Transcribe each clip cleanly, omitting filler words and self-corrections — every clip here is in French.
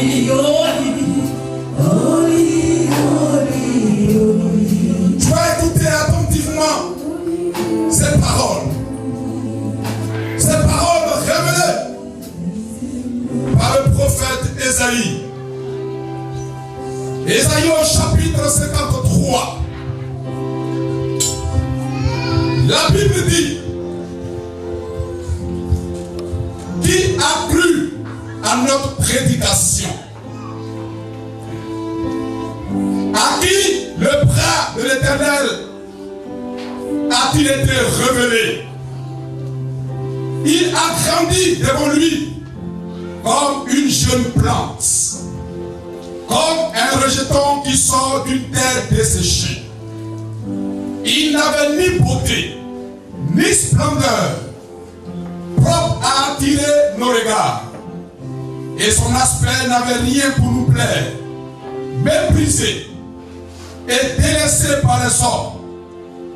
Tu vas écouter attentivement ces paroles. Ces paroles révélées par le prophète Ésaïe. Ésaïe au chapitre 53. La Bible dit: qui a cru à notre prédication? À qui le bras de l'Éternel a-t-il été révélé? Il a grandi devant lui comme une jeune plante, comme un rejeton qui sort d'une terre desséchée. Il n'avait ni beauté, ni splendeur, propre à attirer nos regards. Et son aspect n'avait rien pour nous plaire. Méprisé et délaissé par les hommes,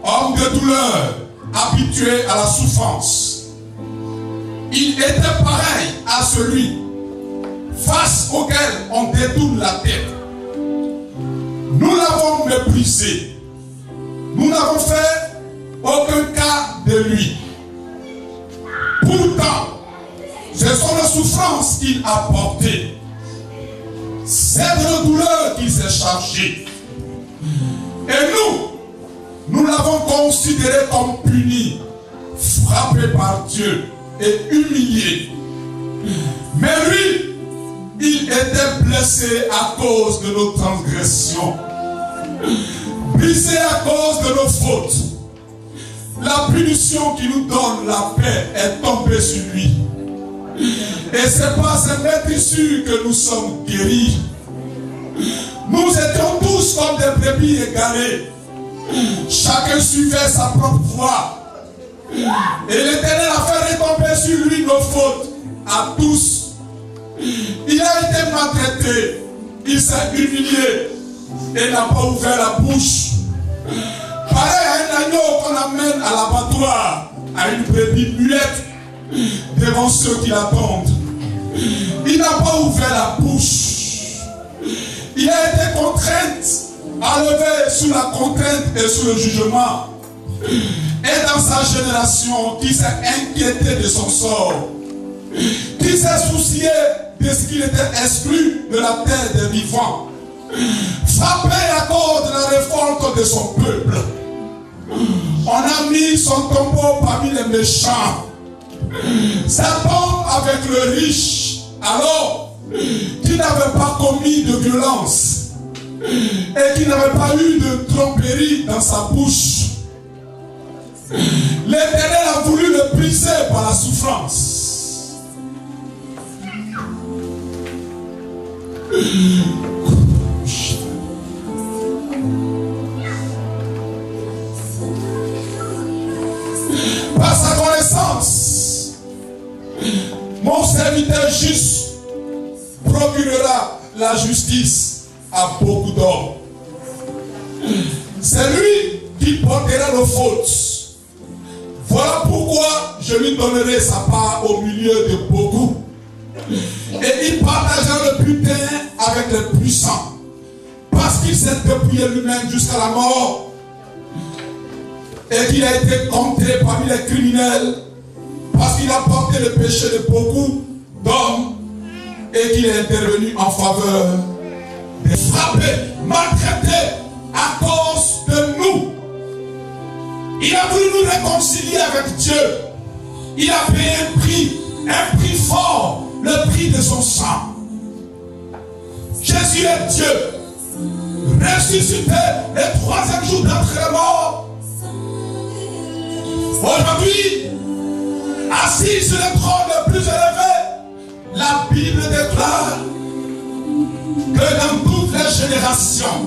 homme de douleur, habitué à la souffrance. Il était pareil à celui face auquel on détourne la tête. Nous l'avons méprisé. Nous n'avons fait aucun cas de lui. Pourtant, ce sont les souffrances qu'il a portées. C'est de nos douleurs qu'il s'est chargé. Et nous l'avons considéré comme puni, frappé par Dieu et humilié. Mais lui, il était blessé à cause de nos transgressions, brisé à cause de nos fautes. La punition qui nous donne la paix est tombée sur lui. Et c'est par ses maîtrisures que nous sommes guéris. Nous étions tous comme des brebis égarées. Chacun suivait sa propre voie. Et l'Éternel a fait retomber sur lui nos fautes à tous. Il a été maltraité. Il s'est humilié. Et n'a pas ouvert la bouche. Pareil à un agneau qu'on amène à l'abattoir, à une brebis muette devant ceux qui l'attendent. Il n'a pas ouvert la bouche. Il a été contraint à lever sous la contrainte et sous le jugement. Et dans sa génération, qui s'est inquiété de son sort, qui s'est soucié de ce qu'il était exclu de la terre des vivants, frappé à cause de la révolte de son peuple. On a mis son tombeau parmi les méchants. Sa tombe avec le riche, alors qui n'avait pas commis de violence et qui n'avait pas eu de tromperie dans sa bouche. L'Éternel a voulu le briser par la souffrance. Par sa connaissance, mon serviteur juste procurera la justice à beaucoup d'hommes. C'est lui qui portera nos fautes. Voilà pourquoi je lui donnerai sa part au milieu de beaucoup. Et il partagera le butin avec les puissants. Parce qu'il s'est dépouillé lui-même jusqu'à la mort. Et qu'il a été compté parmi les criminels. Parce qu'il a porté le péché de beaucoup d'hommes. Et qu'il est intervenu en faveur des frappés, maltraités à cause de nous. Il a voulu nous réconcilier avec Dieu. Il a payé un prix fort, le prix de son sang. Jésus est Dieu, ressuscité le troisième jour d'entre les morts. Aujourd'hui, assis sur le trône le plus élevé, la Bible déclare que dans toutes les générations,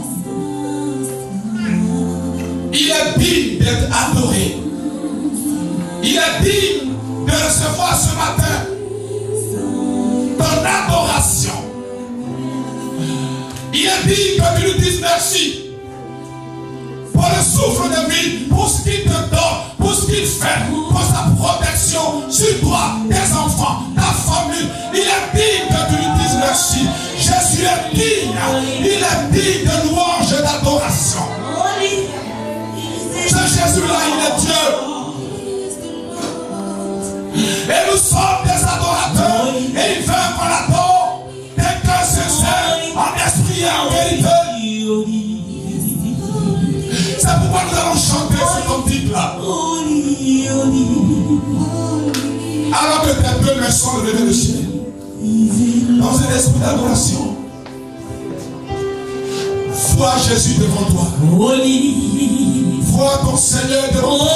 il est digne d'être adoré. Il est digne de recevoir ce matin ton adoration. Il est digne que tu lui dises merci pour le souffle de vie, pour ce qu'il te donne, pour ce qu'il fait, pour sa protection sur toi, tes enfants, ta famille. Il est digne que tu lui dises merci. Jésus est digne. Il est digne de louange et d'adoration. Ce Jésus-là, il est Dieu. Et nous sommes des adorateurs. Et il veut qu'on adore des cœurs sincères, en esprit et en vérité. C'est pourquoi nous allons chanter ce cantique-là. Alors que tes deux mains sont levées au ciel, dans un esprit d'adoration, vois Jésus devant toi. Vois ton Seigneur devant toi.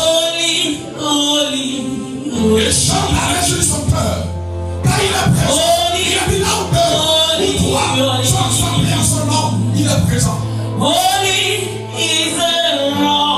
Et chante avec Jésus son cœur. Car il est présent. Il est là où toi, sois ensemble en son nom. Il est présent. Holy is the Lord.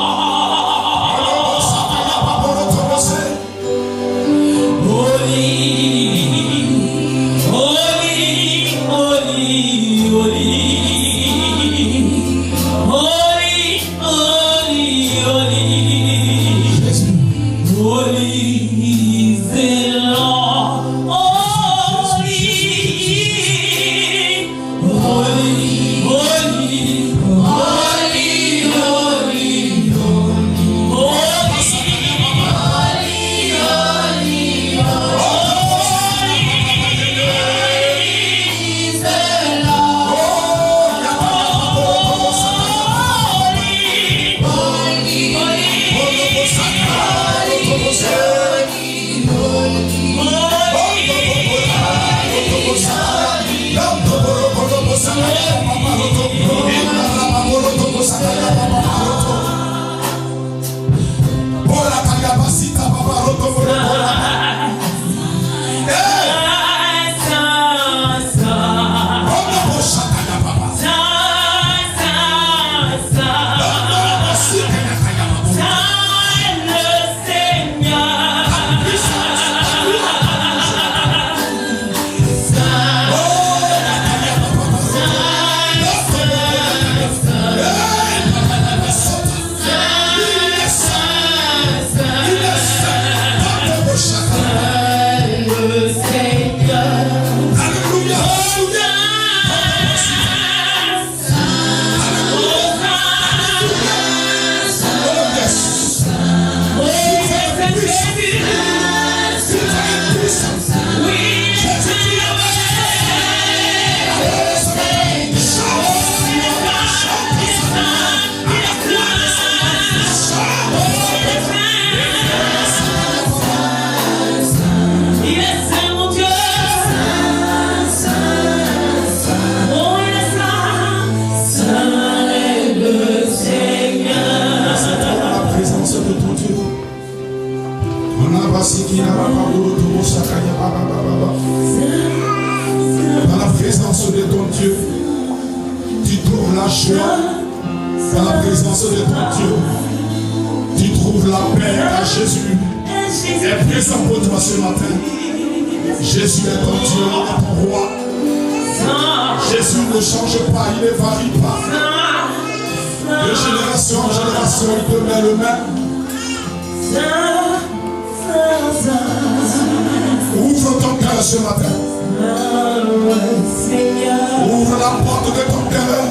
Dans la présence de ton Dieu, tu trouves la joie. Dans la présence de ton Dieu, tu trouves la paix. Car Jésus est présent pour toi ce matin. Jésus est ton Dieu, il est ton roi. Jésus ne change pas, il ne varie pas. De génération en génération, il demeure le même. Ouvre ton cœur ce matin. Ouvre la porte de ton cœur.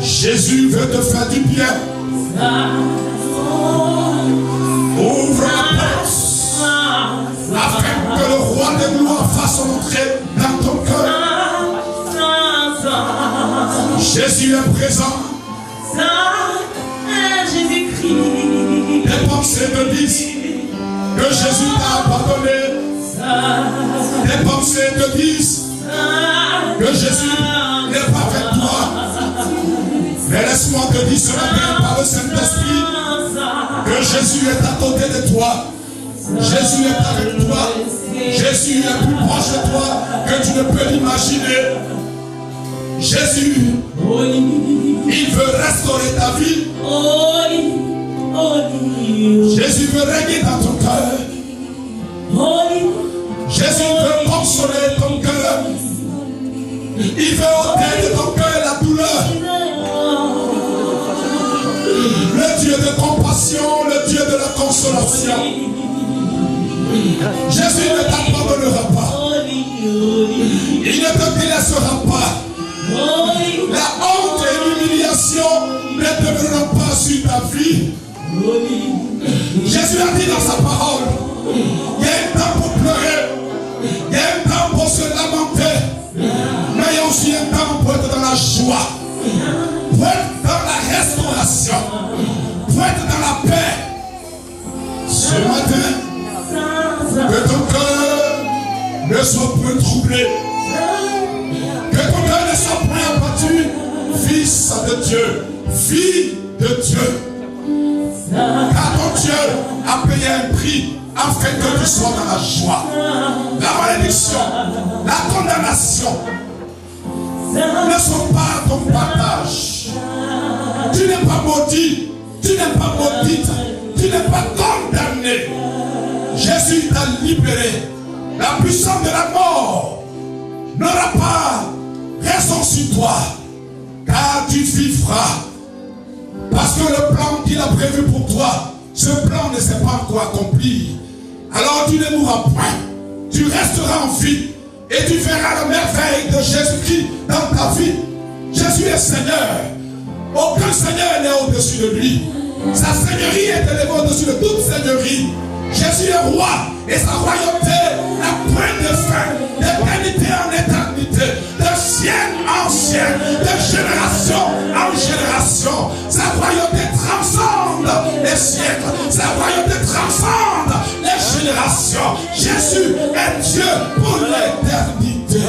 Jésus veut te faire du bien. Ouvre la porte afin que le roi des gloires fasse entrer dans ton cœur. Jésus est présent. Jésus-Christ. Les pensées te disent que Jésus t'a abandonné. Les pensées te disent que Jésus n'est pas avec toi. Mais laisse-moi te dire ce matin par le Saint-Esprit que Jésus est à côté de toi. Jésus est avec toi. Jésus est plus proche de toi que tu ne peux l'imaginer. Jésus, il veut restaurer ta vie. Jésus veut régner dans ton cœur. Jésus veut consoler ton cœur. Il veut ôter de ton cœur la douleur. Le Dieu de compassion, le Dieu de la consolation. Jésus ne t'abandonnera pas. Il ne te délaissera pas. La honte et l'humiliation ne demeureront pas sur ta vie. Jésus a dit dans sa parole, il y a un temps pour pleurer, il y a un temps pour se lamenter, mais il y a aussi un temps pour être dans la joie, pour être dans la restauration, pour être dans la paix. Ce matin, que ton cœur ne soit point troublé, que ton cœur ne soit point abattu, fils de Dieu, fille de Dieu. Car ton Dieu a payé un prix afin que tu sois dans la joie. La malédiction, la condamnation ne sont pas ton partage. Tu n'es pas maudit, tu n'es pas maudite, tu n'es pas condamné. Jésus t'a libéré. La puissance de la mort n'aura pas raison sur toi, car tu vivras. Parce que le plan qu'il a prévu pour toi, ce plan ne s'est pas encore accompli. Alors tu ne mourras point. Tu resteras en vie. Et tu verras la merveille de Jésus-Christ dans ta vie. Jésus est Seigneur. Aucun Seigneur n'est au-dessus de lui. Sa seigneurie est élevée au-dessus de toute seigneurie. Jésus est roi. Et sa royauté n'a point de fin. D'éternité en éternité. De siècle en siècle. De génération en génération. Sa royauté transcende les siècles. Sa royauté transcende les générations. Jésus est Dieu pour l'éternité.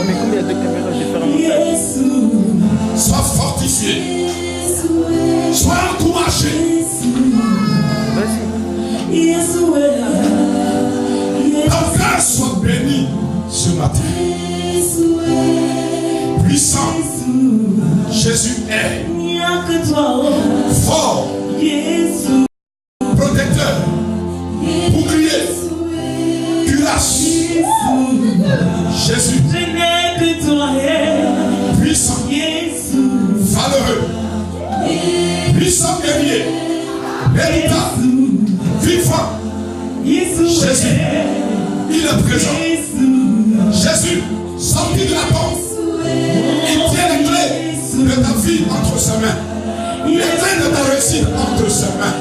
Mais combien de caméras j'ai fait remonter? Sois fortifié. Sois encouragé. Ton cœur soit béni ce matin. Puissant. Jésus est fort. Protecteur. Bouclier. Cuirasse. Jésus. Puissant. Valeureux. Puissant guerrier. Véritable. Vivant. Jésus. Il est présent. Jésus. Sorti de la porte. Il tient les clés de ta vie entre ses mains. Les clés de ta réussite entre ses mains.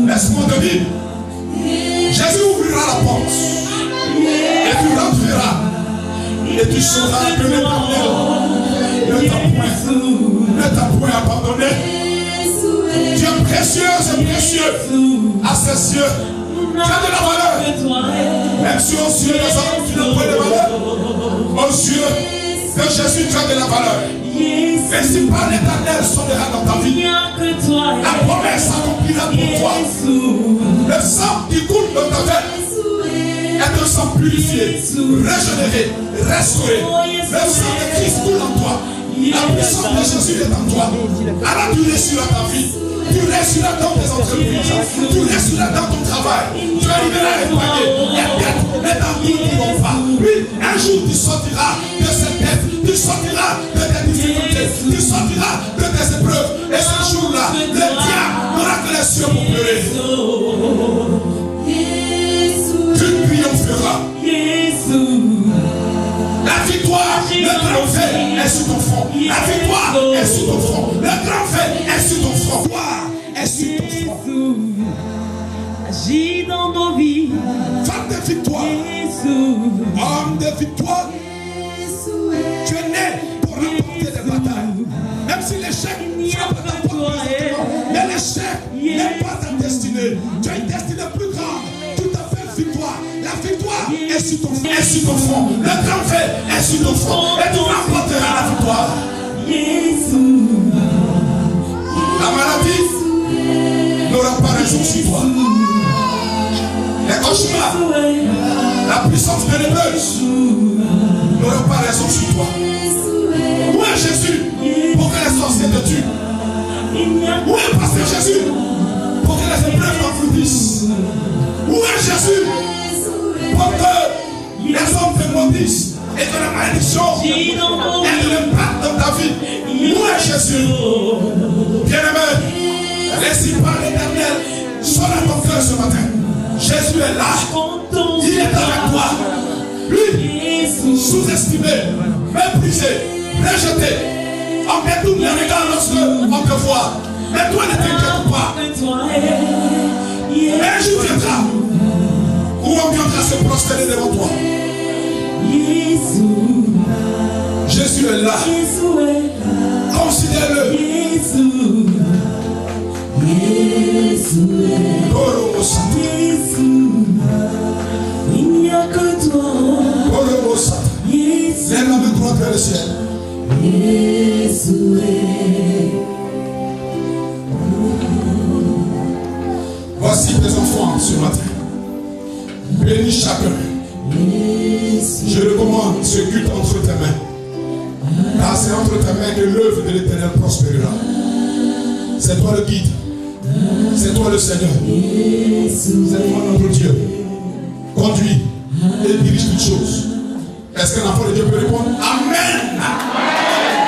Laisse-moi te dire. Jésus ouvrira la porte. Et tu rentreras. Et tu sauras que l'Éternel ne t'a point abandonné. Tu es précieux, c'est précieux à ses yeux. Tu as de la valeur. Même si aux yeux des hommes tu n'as pas de valeur, aux yeux de Jésus tu as de la valeur. Et si par l'Éternel sonnera dans ta vie, la promesse s'accomplira pour toi. Le sang qui coule dans ta veine est un sang purifié, régénéré, restauré. Le sang de Christ coule en toi. La puissance de Jésus est en toi. Alors tu réussiras ta vie. Tu réussiras dans tes entreprises. Tu réussiras dans ton travail. Tu arriveras à épargner. Les dettes, les dents qui ne vont pas. Oui, un jour tu sortiras de cette dette. Tu sortiras de tes difficultés. Tu sortiras de tes épreuves. Et ce jour-là, le diable n'aura que les cieux pour pleurer. Tu triompheras. La victoire, le grand fait est sur ton front. La victoire est sur ton front. Le grand fait est sur ton front. La victoire est sur ton front. Agis dans nos vies. Femme de victoire. Homme de victoire. Tu es né pour remporter des batailles. Même si l'échec ne sera pas ta porte, mais l'échec n'est pas ta destinée. Tu as une destinée plus grande. Tout à fait victoire. La victoire est sur ton front. Le grand fait est sur ton front. Et tu remporteras la victoire. La maladie n'aura pas raison sur toi. Les cauchemars, la puissance ténébreuse n'aura pas raison sur toi. Où est Jésus pour que les sorciers te tuent? Où est Pasteur Jésus pour que les épreuves t'enfoutissent? Où est Jésus pour que les hommes te maudissent et que la malédiction ait de l'impact dans ta vie? Où est Jésus? Bien-aimé, laisse-y par l'Éternel sonne à ton cœur ce matin. Jésus est là. Il est avec toi. Lui, sous-estimé, méprisé, rejeté. On détourne les regards lorsque on te voit. Mais toi, ne t'inquiète pas. Un jour viendra où on viendra se prosterner devant toi. Jésus est là. Considère-le. Il n'y a que toi. Lève la main droite vers le ciel. Voici tes enfants ce matin. Bénis chacun. Je recommande ce culte entre tes mains. Car c'est entre tes mains que l'œuvre de l'Éternel prospérera. C'est toi le guide. C'est toi le Seigneur. C'est toi notre Dieu. Conduis et dirige toutes choses. Est-ce qu'un enfant de Dieu peut répondre? Amen. Amen.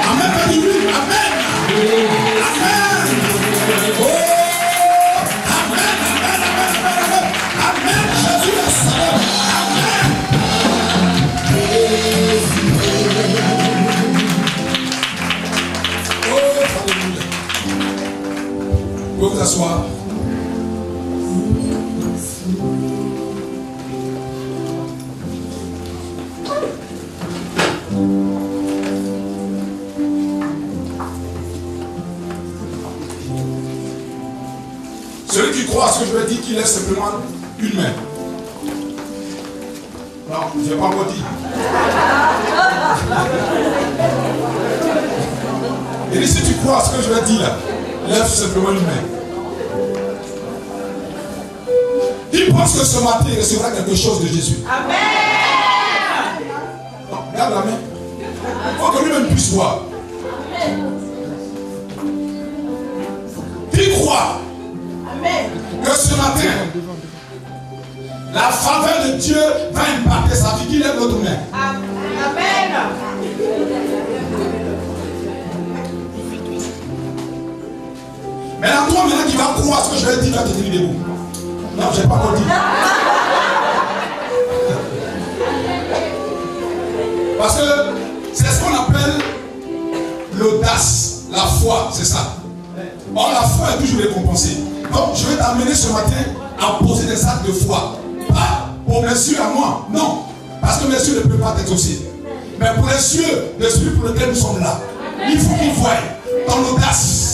Amen. Amen. Amen. Oh. Amen. Amen. Amen. Amen. Jésus le Seigneur. Amen. Oh, alléluia. Vous pouvez vous asseoir. Celui qui croit à ce que je vais dire, qu'il laisse simplement une main. Non, je n'ai pas encore dit. Et si tu crois à ce que je vais dire là, lève simplement une main. Qui pense que ce matin il recevra quelque chose de Jésus? Amen. Non, regarde la main. Il faut que lui-même puisse voir. Qui croit que ce matin, la faveur de Dieu va impacter sa vie? Qui lève l'autre main? Amen. Maintenant, toi maintenant qui vas croire ce que je vais dire, tu vas te tenir debout. Non, je n'ai pas encore dit. Parce que c'est ce qu'on appelle l'audace, la foi, c'est ça. Or, la foi est toujours récompensée. Donc, je vais t'amener ce matin à poser des actes de foi. Pas pour mes cieux à moi, non. Parce que mes cieux ne peuvent pas t'exaucer. Mais pour les cieux, l'esprit pour lequel nous sommes là, il faut qu'ils voient dans l'audace.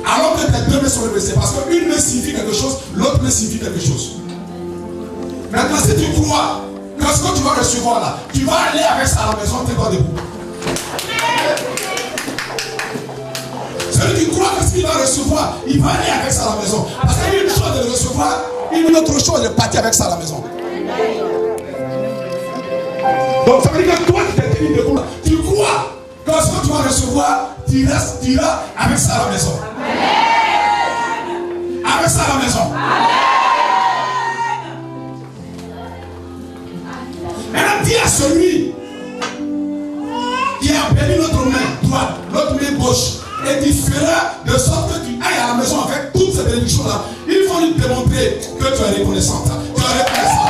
Alors que tes deux mains sont levées, parce qu'une main signifie quelque chose, l'autre main signifie quelque chose. Maintenant, si tu crois que ce que tu vas recevoir là, tu vas aller avec ça à la maison, tu es pas debout. Celui qui croit que ce qu'il va recevoir, il va aller avec ça à la maison. Parce qu'il y a une chose de le recevoir, une autre chose de partir avec ça à la maison. Donc ça veut dire que toi qui t'es tenu debout, tu crois que ce que tu vas recevoir, tu iras avec ça à la maison. Avec ça à la maison. Maintenant dis à celui qui a béni notre main droite, notre main gauche, et différent de sorte que tu ailles à la maison avec toutes ces bénédictions-là. Il faut lui démontrer que tu es reconnaissant. Tu es reconnaissant.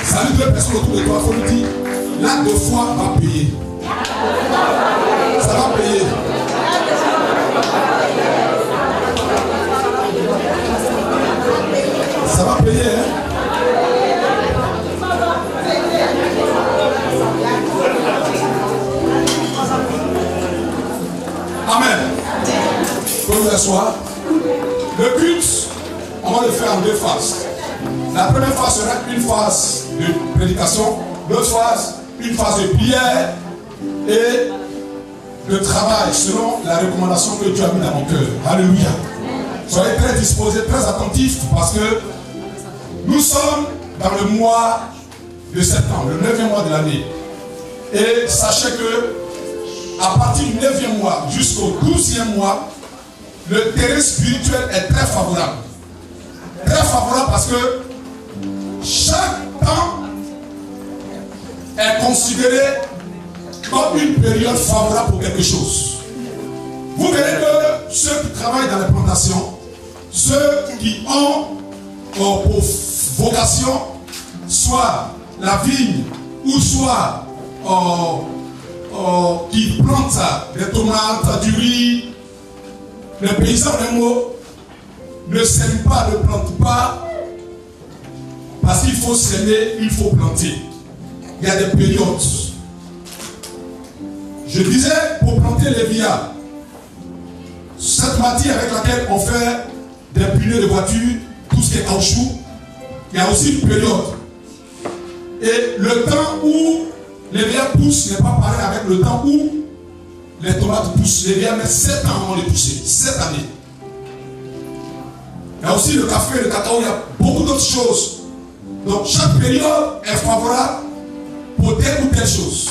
Salut deux personnes autour de toi, il faut lui dire, l'acte de foi va payer. Ça va payer. Ça va payer, hein? Amen. soir. Le culte, on va le faire en deux phases. La première phase sera une phase de prédication, l'autre phase, une phase de prière et de travail selon la recommandation que Dieu a mis dans mon cœur. Alléluia. Soyez très disposés, très attentifs parce que nous sommes dans le mois de septembre, le 9e mois de l'année. Et sachez que à partir du 9e mois jusqu'au 12e mois, le terrain spirituel est très favorable. Très favorable parce que chaque temps est considéré comme une période favorable pour quelque chose. Vous verrez que ceux qui travaillent dans les plantations, ceux qui ont pour vocation soit la vigne ou soit qui plantent des tomates, du riz, les paysans ne sèment pas, ne plantent pas parce qu'il faut s'aimer, il faut planter. Il y a des périodes. Je disais, pour planter les villages, cette matière avec laquelle on fait des pneus de voiture, tout ce qui est caoutchouc, il y a aussi une période. Et le temps où les villages poussent n'est pas pareil avec le temps où les tomates poussent. Les villages mettent 7 ans avant de pousser, 7 années. Il y a aussi le café, le cacao, il y a beaucoup d'autres choses. Donc chaque période est favorable pour telle ou telle chose.